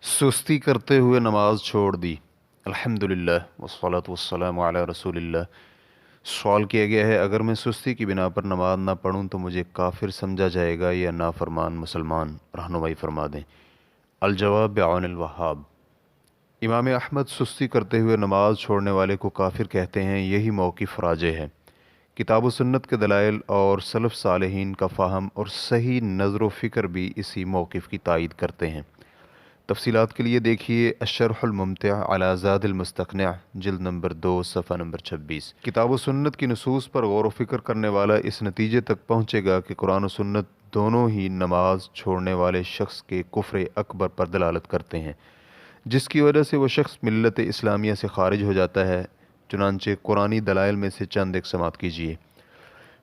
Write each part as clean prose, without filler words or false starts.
सुस्ती करते हुए नमाज छोड़ दी। अल्हम्दुलिल्लाह वस्सलातु वस्सलामु अला रसूलिल्लाह। सवाल किया गया है, अगर मैं सुस्ती की बिना पर नमाज ना पढ़ूं तो मुझे काफिर समझा जाएगा या नाफरमान मुसलमान? रहनुमाई फरमा दें। अलजवाब बिआउनिल वहाब। इमाम अहमद सुस्ती करते हुए नमाज छोड़ने वाले को काफिर कहते हैं। यही मौक़िफ़ राजे है। किताब व सुन्नत के दलाइल और सलफ़ सालेहीन का फ़हम और सही नज़र व फ़िक्र भी इसी मौक़िफ़ की तायीद करते हैं। तफ़सीलात के लिए देखिए अशरहुल मुमतिअ अला ज़ादिल मुस्तक़निअ, जिल्द नंबर 2 सफ़ा नंबर 26। किताब व सुन्नत की नसूस पर गौर व फ़िक्र करने वाला इस नतीजे तक पहुँचेगा कि कुरान व सुन्नत दोनों ही नमाज छोड़ने वाले शख्स के कुफ्र अकबर पर दलालत करते हैं, जिसकी वजह से वह शख्स मिल्लत इस्लामिया से खारिज हो जाता है। चुनांचे कुरानी दलाइल में से चंद एक समात कीजिए।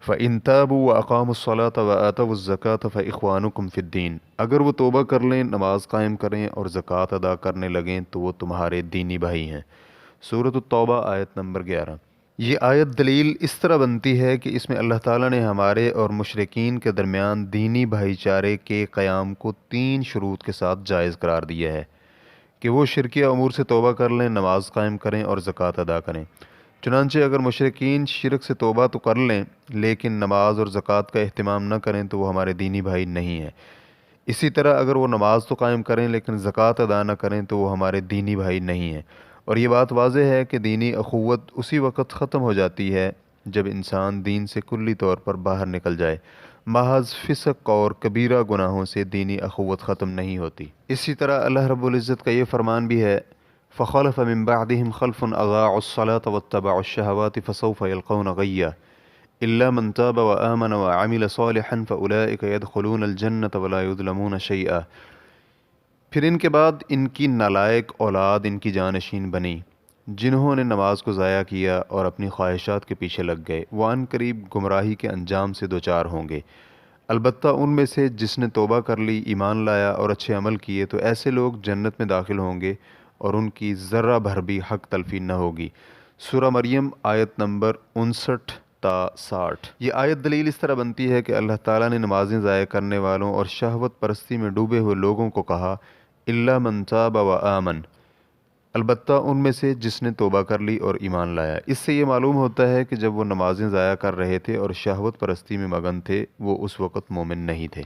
फ़इन ताबू व अक़ामुस्सलात व आतवुज़्ज़कात फ़इख़्वानुकुम फ़िद्दीन। अगर वो तौबा कर लें, नमाज कायम करें और ज़कात अदा करने लगें तो वो तुम्हारे दीनी भाई हैं। सूरत तौबा आयत नंबर 11। ये आयत दलील इस तरह बनती है कि इसमें अल्लाह ताला ने हमारे और मुशरिकीन के दरमियान दीनी भाईचारे के क़याम को 3 शुरूत के साथ जायज़ करार दिया है कि वो शिरकिया अमूर से तौबा कर लें, नमाज कायम करें और ज़कात अदा करें। चुनांचे अगर मुशरिकीन शिरक से तौबा तो कर लें लेकिन नमाज और ज़कात का अहतमाम न करें तो वो हमारे दीनी भाई नहीं हैं। इसी तरह अगर वो नमाज तो कायम करें लेकिन ज़कात अदा न करें तो वो हमारे दीनी भाई नहीं हैं। और ये बात वाज़ेह है कि दीनी अखुवत उसी वक़्त ख़त्म हो जाती है जब इंसान दीन से कुल्ली तौर पर बाहर निकल जाए। महज फ़िस्क और कबीरा गुनाहों से दीनी अखुवत ख़त्म नहीं होती। इसी तरह अल्लाह रब्बुल इज़्ज़त का ये फ़रमान भी है, फ़ख़लफ़ मिन बअदिहिम ख़ल्फ़ुन अज़ाउस्सलात वत्तबउश्शहवाति फ़सौफ़ यल्क़ौन ग़य्या इल्ला मन ताब व आमन व अमिल सालिहन फ़उलाइका यदख़ुलूनल जन्नत व ला युज़लमून शैआ। फिर इनके बाद इनकी नालायक औलाद इनकी जानशीन बनी, जिन्होंने नमाज को ज़ाया किया और अपनी ख्वाहिशात के पीछे लग गए। वो अनकरीब गुमराही के अंजाम से दोचार होंगे। अलबत्ता उनमें से जिसने तौबा कर ली, ईमान लाया और अच्छे अमल किए तो ऐसे लोग जन्नत में दाखिल होंगे और उनकी ज़र्रा भर भी हक तलफी न होगी। सूरह मरियम आयत नंबर 59 ता 60। ये आयत दलील इस तरह बनती है कि अल्लाह ताला ने नमाज़ें ज़ाया करने वालों और शहवत परस्ती में डूबे हुए लोगों को कहा, इल्ला मन ताब व आमन, अलबत्ता उनमें से जिसने तौबा कर ली और ईमान लाया। इससे ये मालूम होता है कि जब वो नमाज़ें ज़ाया कर रहे थे और शहवत परस्ती में मगन थे, वो उस वक़्त मोमिन नहीं थे।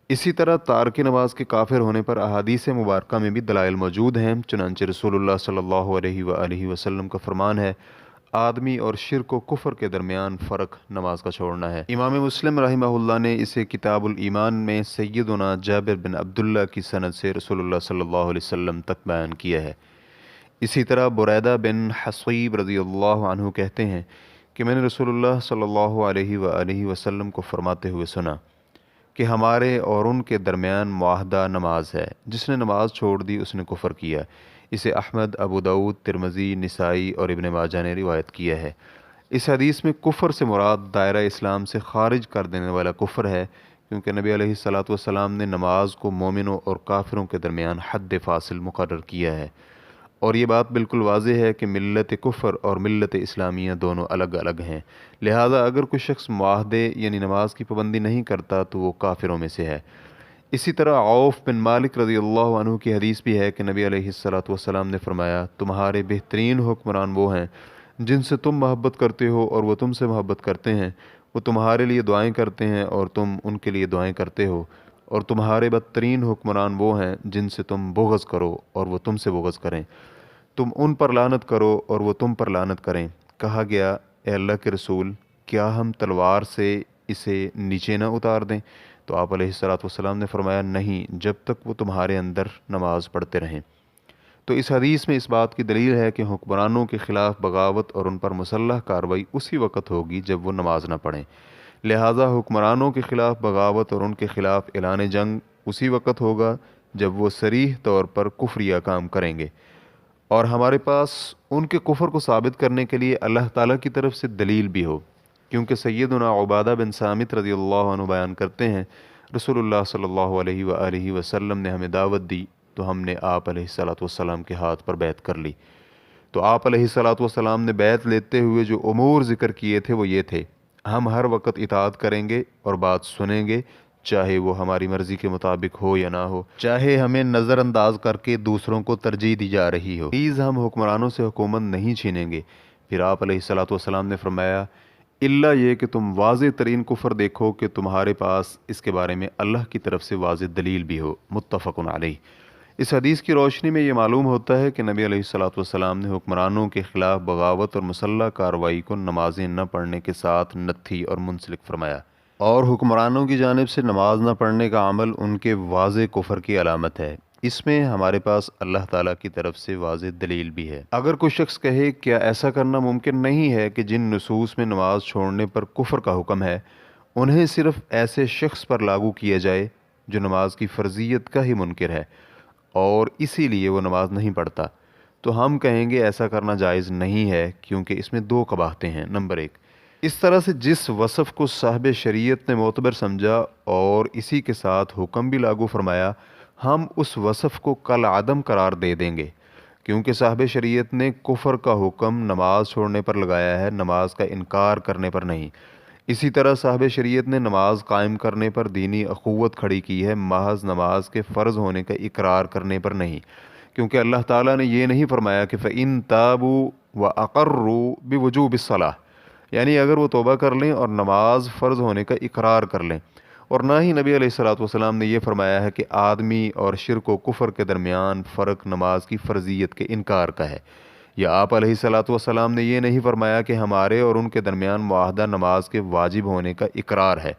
इसी तरह तारक नमाज के काफिर होने पर अहादीस मुबारका में भी दलाइल मौजूद हैं। चुनांचे रसूलुल्लाह सल्लल्लाहु अलैहि वसल्लम का फरमान है, आदमी और शिर्क व कुफ्र के दरमियान फ़र्क नमाज का छोड़ना है। इमाम मुस्लिम रहिमहुल्लाह ने इसे किताबुल ईमान में सय्यदुना जाबिर बिन अब्दुल्ला की सनद से रसूलुल्लाह सल्लल्लाहु अलैहि वसल्लम तक बयान किया है। इसी तरह बुरैदा बिन हसीब रज़ियल्लाहु अन्हु कहते हैं कि मैंने रसूलुल्लाह सल्लल्लाहु अलैहि वसल्लम को फरमाते हुए सुना कि हमारे और उनके दरमियान मुआहदा नमाज है। जिसने नमाज छोड़ दी उसने कुफ़र किया। इसे अहमद, अबू दाऊद, तिरमिज़ी, निसाई और इब्न माजा ने रिवायत किया है। इस हदीस में कुफ़र से मुराद दायरा इस्लाम से खारिज कर देने वाला कुफ़र है, क्योंकि नबी अलैहिस्सलातु वस्सलाम ने नमाज को मोमिनों और काफिरों के दरमियान हद फ़ासिल मुकर्रर किया है। और ये बात बिल्कुल वाज़ेह है कि मिल्लत कुफ़र और मिल्लत इस्लामिया दोनों अलग अलग हैं। लिहाजा अगर कोई शख्स मुआहदे यानी नमाज की पाबंदी नहीं करता तो वो काफिरों में से है। इसी तरह औफ बिन मालिक रज़ियल्लाहु अन्हु की हदीस भी है कि नबी अलैहिस्सलातु वस्सलाम ने फरमाया, तुम्हारे बेहतरीन हुक्मरान वो हैं जिनसे तुम मोहब्बत करते हो और वो तुमसे मोहब्बत करते हैं। वो तुम्हारे लिए दुआएं करते हैं और तुम उनके लिए दुआएं करते हो। और तुम्हारे बदतरीन हुक्मरान वो हैं जिनसे तुम बुग़्ज़ करो और वो तुमसे बुग़्ज़ करें। तुम उन पर लानत करो और वो तुम पर लानत करें। कहा गया, ए अल्लाह के रसूल, क्या हम तलवार से इसे नीचे न उतार दें? तो आप अलैहिस्सलातु वस्सलाम ने फरमाया, नहीं, जब तक वो तुम्हारे अंदर नमाज पढ़ते रहें। तो इस हदीस में इस बात की दलील है कि हुक्मरानों के ख़िलाफ़ बगावत और उन पर मुसल्लह कार्रवाई उसी वक़्त होगी जब वो नमाज न पढ़ें। लिहाजा हुक्मरानों के ख़िलाफ़ बगावत और उनके ख़िलाफ़ ऐलान जंग उसी वक़्त होगा जब वो सरीह तौर पर कुफ्रिया काम करेंगे। और हमारे पास उनके कुफ्र को साबित करने के लिए अल्लाह ताला की तरफ से दलील भी हो, क्योंकि सैयदुना उबादा बिन सामित रज़ियल्लाहु अन्हु बयान करते हैं, रसूलुल्लाह सल्लल्लाहु अलैहि वसल्लम ने हमें दावत दी तो हमने आप अलैहिस्सलातु वस्सलाम के हाथ पर बैत कर ली। तो आप अलैहिस्सलातु वस्सलाम ने बैत लेते हुए जो उमूर ज़िक्र किए थे वो ये थे, हम हर वक्त इताअत करेंगे और बात सुनेंगे چاہے وہ ہماری مرضی کے مطابق ہو یا نہ ہو، چاہے ہمیں نظر انداز کر کے دوسروں کو ترجیح دی جا رہی ہو، پلیز ہم حکمرانوں سے حکومت نہیں چھینیں گے۔ پھر آپ علیہ الصلوۃ والسلام نے فرمایا الا یہ کہ تم واضح ترین کفر دیکھو کہ تمہارے پاس اس کے بارے میں اللہ کی طرف سے واضح دلیل بھی ہو۔ متفق علیہ۔ اس حدیث کی روشنی میں یہ معلوم ہوتا ہے کہ نبی علیہ الصلوۃ والسلام نے حکمرانوں کے خلاف بغاوت اور مسلح کارروائی کو نمازیں نہ پڑھنے کے ساتھ نتھی اور منسلک فرمایا، اور حکمرانوں کی جانب سے نماز نہ پڑھنے کا عمل ان کے واضح کفر کی علامت ہے۔ اس میں ہمارے پاس اللہ تعالیٰ کی طرف سے واضح دلیل بھی ہے۔ اگر کوئی شخص کہے کیا ایسا کرنا ممکن نہیں ہے کہ جن نصوص میں نماز چھوڑنے پر کفر کا حکم ہے انہیں صرف ایسے شخص پر لاگو کیا جائے جو نماز کی فرضیت کا ہی منکر ہے اور اسی لیے وہ نماز نہیں پڑھتا، تو ہم کہیں گے ایسا کرنا جائز نہیں ہے، کیونکہ اس میں دو قباحتیں ہیں۔ نمبر ایک، اس طرح سے جس وصف کو صاحب شریعت نے معتبر سمجھا اور اسی کے ساتھ حکم بھی لاگو فرمایا، ہم اس وصف کو کالعدم قرار دے دیں گے، کیونکہ صاحب شریعت نے کفر کا حکم نماز چھوڑنے پر لگایا ہے، نماز کا انکار کرنے پر نہیں۔ اسی طرح صاحب شریعت نے نماز قائم کرنے پر دینی اخوت کھڑی کی ہے، محض نماز کے فرض ہونے کا اقرار کرنے پر نہیں، کیونکہ اللہ تعالیٰ نے یہ نہیں فرمایا کہ فَإِن تَابُوا وَأَقَرُّوا بِوُجُوبِ الصَّلَاةِ، یعنی اگر وہ توبہ کر لیں اور نماز فرض ہونے کا اقرار کر لیں، اور نہ ہی نبی علیہ الصلوۃ والسلام نے یہ فرمایا ہے کہ آدمی اور شرک و کفر کے درمیان فرق نماز کی فرضیت کے انکار کا ہے، یا آپ علیہ الصلوۃ والسلام نے یہ نہیں فرمایا کہ ہمارے اور ان کے درمیان معاہدہ نماز کے واجب ہونے کا اقرار ہے،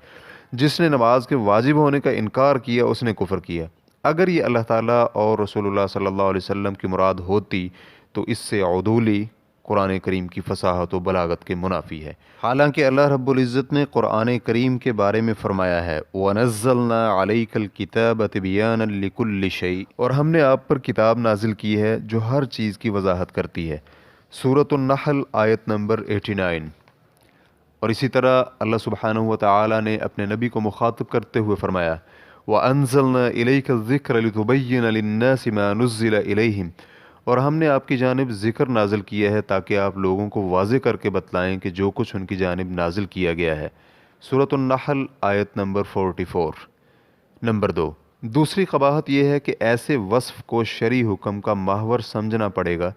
جس نے نماز کے واجب ہونے کا انکار کیا اس نے کفر کیا۔ اگر یہ اللہ تعالیٰ اور رسول اللہ صلی اللہ علیہ وسلم کی مراد ہوتی تو اس سے عدولی قرآن کریم کی فصاحت و بلاغت کے منافی ہے۔ حالانکہ اللہ رب العزت نے قرآن کریم کے بارے میں فرمایا ہے وَنَزَّلْنَا عَلَيْكَ الْكِتَابَ تِبْيَانًا لِكُلِّ شَيْءٍ، اور ہم نے آپ پر کتاب نازل کی ہے جو ہر چیز کی وضاحت کرتی ہے۔ سورۃ النحل آیت نمبر 89۔ اور اسی طرح اللہ سبحانہ و تعالی نے اپنے نبی کو مخاطب کرتے ہوئے فرمایا وَأَنزَلْنَا إِلَيْكَ الذِّكْرَ لِتُبَيِّنَ لِلنَّاسِ مَا نُزِّلَ إِلَيْهِمْ، اور ہم نے آپ کی جانب ذکر نازل کیا ہے تاکہ آپ لوگوں کو واضح کر کے بتلائیں کہ جو کچھ ان کی جانب نازل کیا گیا ہے۔ سورۃ النحل آیت نمبر 44۔ نمبر 2، دوسری قباحت یہ ہے کہ ایسے وصف کو شرعی حکم کا محور سمجھنا پڑے گا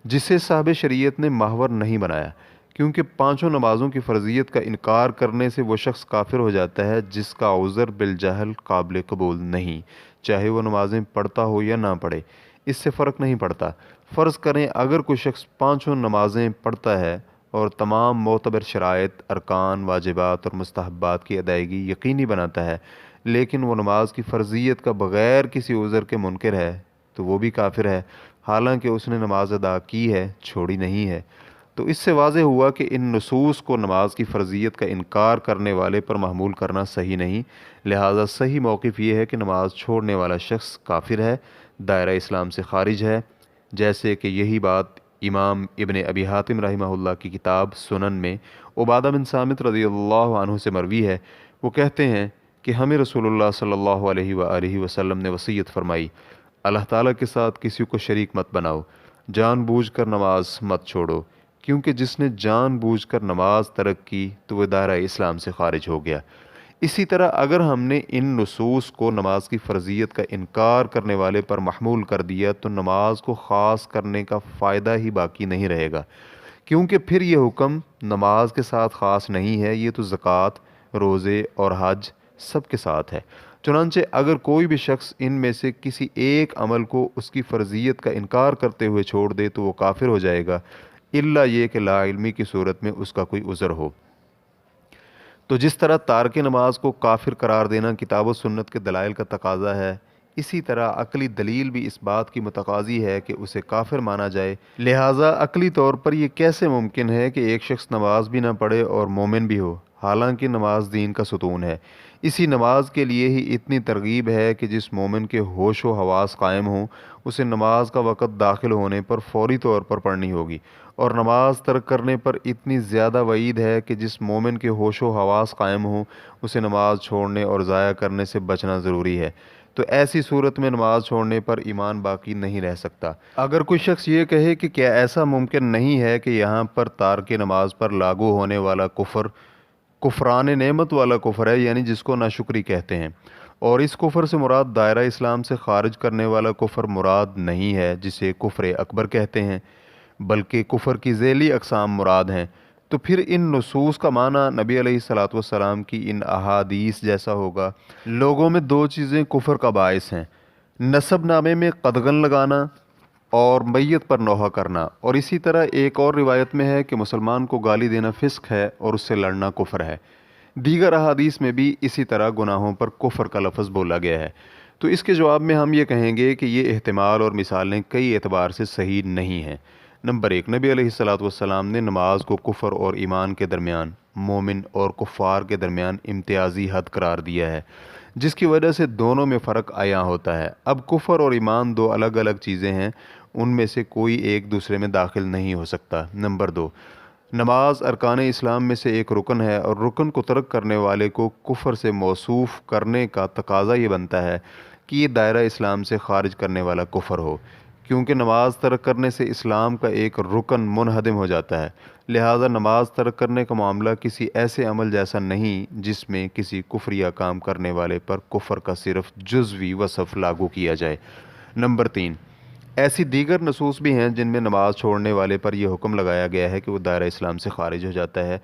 جسے صاحب شریعت نے محور نہیں بنایا، کیونکہ پانچوں نمازوں کی فرضیت کا انکار کرنے سے وہ شخص کافر ہو جاتا ہے جس کا عذر بالجہل قابل قبول نہیں، چاہے وہ نمازیں پڑھتا ہو یا نہ پڑھے، اس سے فرق نہیں پڑتا۔ فرض کریں اگر کوئی شخص پانچوں نمازیں پڑھتا ہے اور تمام معتبر شرائط، ارکان، واجبات اور مستحبات کی ادائیگی یقینی بناتا ہے، لیکن وہ نماز کی فرضیت کا بغیر کسی عذر کے منکر ہے، تو وہ بھی کافر ہے، حالانکہ اس نے نماز ادا کی ہے، چھوڑی نہیں ہے۔ تو اس سے واضح ہوا کہ ان نصوص کو نماز کی فرضیت کا انکار کرنے والے پر محمول کرنا صحیح نہیں، لہٰذا صحیح موقف یہ ہے کہ نماز چھوڑنے والا شخص کافر ہے، دائرہ اسلام سے خارج ہے، جیسے کہ یہی بات امام ابن ابی حاتم رحمہ اللہ کی کتاب سنن میں عبادہ بن صامت رضی اللہ عنہ سے مروی ہے، وہ کہتے ہیں کہ ہمیں رسول اللہ صلی اللہ علیہ وآلہ وسلم نے وصیت فرمائی اللہ تعالیٰ کے ساتھ کسی کو شریک مت بناؤ، جان بوجھ کر نماز مت چھوڑو، کیونکہ جس نے جان بوجھ کر نماز ترک کی تو وہ دائرہ اسلام سے خارج ہو گیا۔ اسی طرح اگر ہم نے ان نصوص کو نماز کی فرضیت کا انکار کرنے والے پر محمول کر دیا تو نماز کو خاص کرنے کا فائدہ ہی باقی نہیں رہے گا، کیونکہ پھر یہ حکم نماز کے ساتھ خاص نہیں ہے، یہ تو زکوٰۃ، روزے اور حج سب کے ساتھ ہے۔ چنانچہ اگر کوئی بھی شخص ان میں سے کسی ایک عمل کو اس کی فرضیت کا انکار کرتے ہوئے چھوڑ دے تو وہ کافر ہو جائے گا، الا یہ کہ لا علمی کی صورت میں اس کا کوئی عذر ہو۔ تو جس طرح تارک نماز کو کافر قرار دینا کتاب و سنت کے دلائل کا تقاضا ہے، اسی طرح عقلی دلیل بھی اس بات کی متقاضی ہے کہ اسے کافر مانا جائے۔ لہٰذا عقلی طور پر یہ کیسے ممکن ہے کہ ایک شخص نماز بھی نہ پڑھے اور مومن بھی ہو، حالانکہ نماز دین کا ستون ہے۔ اسی نماز کے لیے ہی اتنی ترغیب ہے کہ جس مومن کے ہوش و حواس قائم ہوں اسے نماز کا وقت داخل ہونے پر فوری طور پر پڑھنی ہوگی، اور نماز ترک کرنے پر اتنی زیادہ وعید ہے کہ جس مومن کے ہوش و حواس قائم ہوں اسے نماز چھوڑنے اور ضائع کرنے سے بچنا ضروری ہے۔ تو ایسی صورت میں نماز چھوڑنے پر ایمان باقی نہیں رہ سکتا۔ اگر کوئی شخص یہ کہے کہ کیا ایسا ممکن نہیں ہے کہ یہاں پر تارک نماز پر لاگو ہونے والا کفر कुफरान नेमत वाला कुफर है, यानी जिसको नाशुक्री कहते हैं। और इस कुफर से मुराद दायरा इस्लाम से खारिज करने वाला कुफर मुराद नहीं है जिसे कुफर अकबर कहते हैं, बल्कि कुफर की ज़ैली अक़साम मुराद हैं। तो फिर इन नसूस का माना नबी अलैहिस्सलातु वस्सलाम की इन अहादीस जैसा होगा। लोगों में दो चीज़ें कुफर का बायस हैं, नसब नामे में कदगन लगाना और मैयत पर नौहा करना। और इसी तरह एक और रिवायत में है कि मुसलमान को गाली देना फ़िस्क है और उससे लड़ना कुफर है। दीगर अहादीस में भी इसी तरह गुनाहों पर कुफर का लफ्ज़ बोला गया है। तो इसके जवाब में हम ये कहेंगे कि ये एहतिमाल और मिसालें कई एतबार से सही नहीं हैं। नंबर एक, नबी अलैहिस्सलातु वस्सलाम ने नमाज को कुफर और ईमान के दरमियान, मोमिन और कुफ़ार के दरमियान इम्तियाज़ी हद करार दिया है, जिसकी वजह से दोनों में फ़र्क आया होता है। अब कुफर और ईमान दो अलग अलग चीज़ें हैं, उनमें से कोई एक दूसरे में दाखिल नहीं हो सकता। नंबर दो, नमाज अरकान इस्लाम में से एक रुकन है और रुकन को तर्क करने वाले को कुफर से मौसूफ़ करने का तकाज़ा ये बनता है कि ये दायरा इस्लाम से खारिज करने वाला कुफर हो, क्योंकि नमाज तर्क करने से इस्लाम का एक रुकन मुनहदम हो जाता है। लिहाजा नमाज तर्क करने का मामला किसी ऐसे अमल जैसा नहीं जिसमें किसी कुफरिया काम करने वाले पर कुफर का सिर्फ जुज़वी वसफ़ लागू किया जाए। नंबर तीन, ऐसी दीगर नसूस भी हैं जिनमें नमाज छोड़ने वाले पर यह हुक्म लगाया गया है कि वो दायरा इस्लाम से खारिज हो जाता है।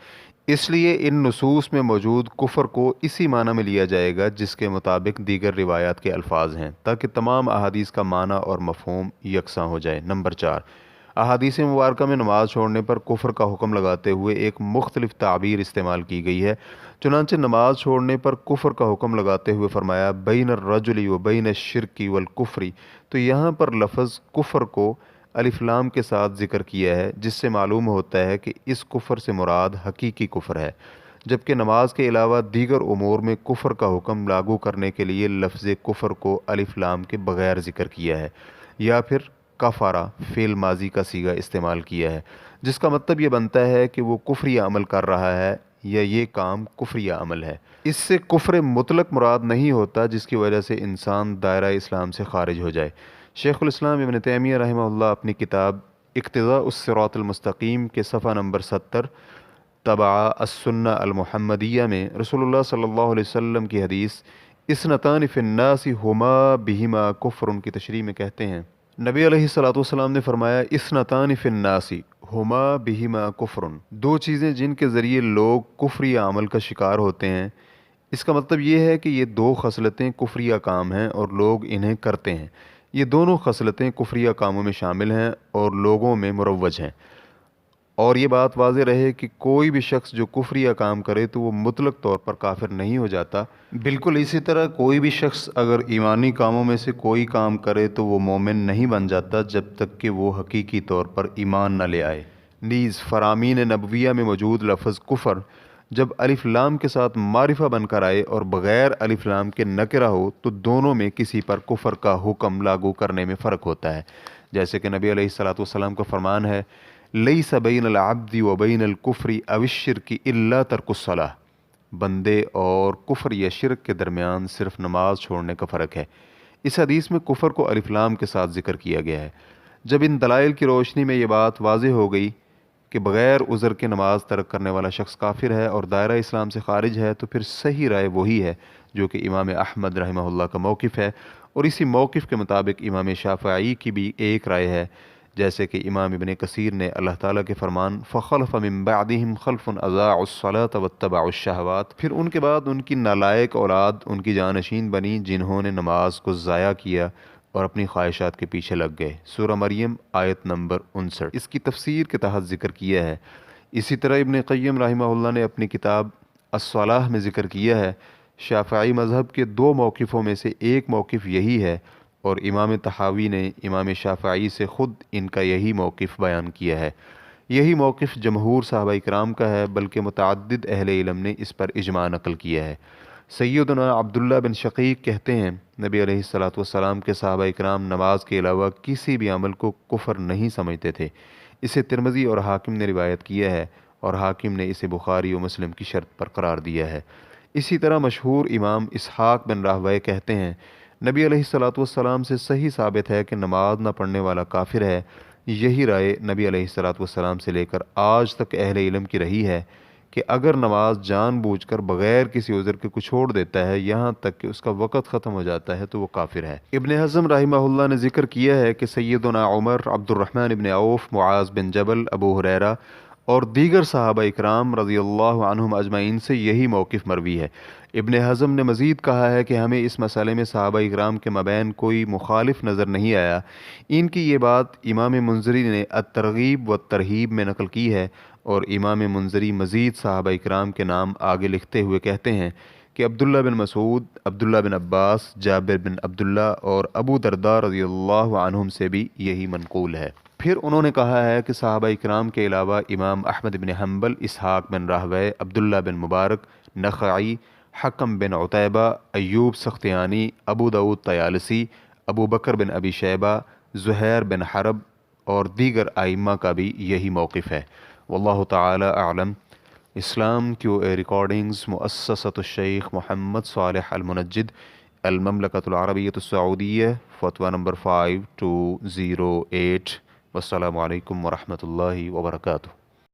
इसलिए इन नसूस में मौजूद कुफर को इसी माना में लिया जाएगा जिसके मुताबिक दीगर रिवायात के अल्फाज हैं, ताकि तमाम अहादीस का माना और मफ़हूम यकसा हो जाए। नंबर चार, अहादीस मुबारक में नमाज छोड़ने पर कुफर का हुक्म लगाते हुए एक मुख्तलिफ ताबीर इस्तेमाल की गई है। चुनांचे नमाज छोड़ने पर कुफर का हुक्म लगाते हुए फरमाया बैन रजुली व बैन शिरकी वल कुफरी। तो यहाँ पर लफ्ज़ कुफर को अलिफ लाम के साथ ज़िक्र किया है, जिससे मालूम होता है कि इस कुफर से मुराद हकीकी कुफर है, जबकि नमाज के अलावा दीगर उमूर में कुफर का हुक्म लागू करने के लिए लफ्ज़ कुफर को अलिफ लाम के बगैर ज़िक्र किया है, या फिर कफ़ारा फ़ेल माजी का सीगा इस्तेमाल किया है, जिसका मतलब ये बनता है कि वो कुफरिया अमल कर रहा है या ये काम कुफरिया अमल है। इससे कुफ्र मुतलक मुराद नहीं होता जिसकी वजह से इंसान दायरा इस्लाम से खारिज हो जाए। शेखुल इस्लाम इब्न तैमिया रहमहुल्लाह अपनी किताब इक्तिज़ाउस सिरातुल मुस्तकीम के सफ़ा नंबर 70 तबा अस्सुन्ना अल मुहम्मदिया में रसूलुल्लाह सल्लल्लाहु अलैहि वसल्लम की हदीस इस्नतान फ़िन्नासी हुमा बिहिमा कुफ्रुन की तशरीह में कहते हैं, नबी अलैहिस्सलातु वस्सलाम ने फरमाया इस्नतान फ़िन्नासी हुमा बिहिमा कुफ्रुन, दो चीज़ें जिनके ज़रिए लोग कुफ्रिया अमल का शिकार होते हैं। इसका मतलब ये है कि ये दो खसलतें कुफ्रिया काम हैं और लोग इन्हें करते हैं। ये दोनों खसलतें कुफ्रिया कामों में शामिल हैं और लोगों में मुरव्वज हैं। और ये बात वाज़ेह रहे कि कोई भी शख्स जो कुफ्रिया काम करे तो वो मुतलक तौर पर काफिर नहीं हो जाता। बिल्कुल इसी तरह कोई भी शख्स अगर ईमानी कामों में से कोई काम करे तो वो मोमिन नहीं बन जाता जब तक कि वो हकीकी तौर पर ईमान न ले आए। नीज़ फ़रामीन नबविया में मौजूद लफ्ज़ कुफ़र जब अलिफ लाम के साथ मारिफा बनकर आए और बग़ैर अलिफ लाम के नकिरा हो तो दोनों में किसी पर कुफ़र का हुक्म लागू करने में फ़र्क होता है। जैसे कि नबी अलैहिस्सलातु वस्सलाम का फरमान है, लैसा बैनल अब्दी व बैनल कुफ्री अविश्शिरकी इल्ला तर्कुस्सलाह, बंदे और कुफ्र या शिरक के दरमियान सिर्फ नमाज छोड़ने का फ़र्क है। इस हदीस में कुफ्र को अलिफ लाम के साथ ज़िक्र किया गया है। जब इन दलाइल की रोशनी में ये बात वाज़ेह हो गई कि बग़ैर उज़र के नमाज तर्क करने वाला शख्स काफिर है और दायरा इस्लाम से खारिज है, तो फिर सही राय वही है जो कि इमाम अहमद रहमहुल्लाह का मौक़िफ़ है। और इसी मौक़िफ़ के मुताबिक इमाम शाफ़िई की भी एक राय है, जैसे कि इमाम इब्न कसीर ने अल्लाह ताला के फरमान फ़ख़लफ़ मिन बअदिहिम ख़ल्फ़ुन अज़ाउस्सलात वत्तबउश्शहवात, फिर उनके बाद उनकी नालायक औलाद उनकी जानशीन बनी जिन्होंने नमाज को ज़ाया किया और अपनी ख्वाहिशात के पीछे लग गए। सूरह मरियम आयत नंबर 59 इसकी तफसीर के तहत ज़िक्र किया है। इसी तरह इब्न क़य्यिम रहमहुल्लाह ने अपनी किताब अस्सलाह में ज़िक्र किया है, शाफ़िई मज़हब के दो मौक़िफ़ों में से एक मौक़िफ़ यही है और इमाम तहावी ने इमाम शाफ़िई से ख़ुद इनका यही मौक़िफ़ बयान किया है। यही मौक़िफ़ जमहूर सहाबा इकराम का है, बल्कि मुतअद्दिद अहले इल्म ने इस पर इजमा नक़ल किया है। सैयदना अब्दुल्ला बिन शक़ीक़ कहते हैं, नबी अलैहिस्सलातु वस्सलाम के सहाबा इकराम नमाज के अलावा किसी भी अमल को कुफ़र नहीं समझते थे। इसे तिरमिज़ी और हाकिम ने रिवायत किया है और हाकिम ने इसे बुखारी और मुस्लिम की शर्त पर करार दिया है। इसी तरह मशहूर इमाम इसहाक़ बिन राहवय कहते हैं, नबी अलैहिस्सलातु वस्सलाम से सही साबित है कि नमाज न पढ़ने वाला काफिर है। यही राय नबी अलैहिस्सलातु वस्सलाम से लेकर आज तक अहले इल्म की रही है کہ اگر نماز جان بوجھ کر بغیر کسی عذر کے کو چھوڑ دیتا ہے یہاں تک کہ اس کا وقت ختم ہو جاتا ہے تو وہ کافر ہے۔ ابن حزم رحمہ اللہ نے ذکر کیا ہے کہ سیدنا عمر، عبد الرحمن بن عوف، معاذ بن جبل، ابو ہریرہ اور دیگر صحابہ اکرام رضی اللہ عنہم اجمعین سے یہی موقف مروی ہے۔ ابن حزم نے مزید کہا ہے کہ ہمیں اس مسئلے میں صحابہ اکرام کے مابین کوئی مخالف نظر نہیں آیا۔ ان کی یہ بات امام منذری نے الترغیب و ترہیب میں نقل کی ہے، اور امام منذری مزید صحابہ اکرام کے نام آگے لکھتے ہوئے کہتے ہیں کہ عبداللہ بن مسعود، عبداللہ بن عباس، جابر بن عبداللہ اور ابو درداء رضی اللہ عنہم سے بھی یہی منقول ہے۔ پھر انہوں نے کہا ہے کہ صحابہ اکرام کے علاوہ امام احمد بن حنبل، اسحاق بن راہوے، عبداللہ بن مبارک، نخعی، حکم بن عتیبہ، ایوب سختیانی، ابو داود طیالسی، ابو بکر بن ابی شیبہ، زہیر بن حرب اور دیگر ائمہ کا بھی یہی موقف ہے۔ واللہ تعالی اعلم۔ اسلام کیو اے ریکارڈنگز، مؤسسۃ الشیخ محمد صالح المنجد، المملکۃ العربیۃ السعودیہ، فتویٰ نمبر 5208۔ والسلام علیکم ورحمۃ اللہ وبرکاتہ۔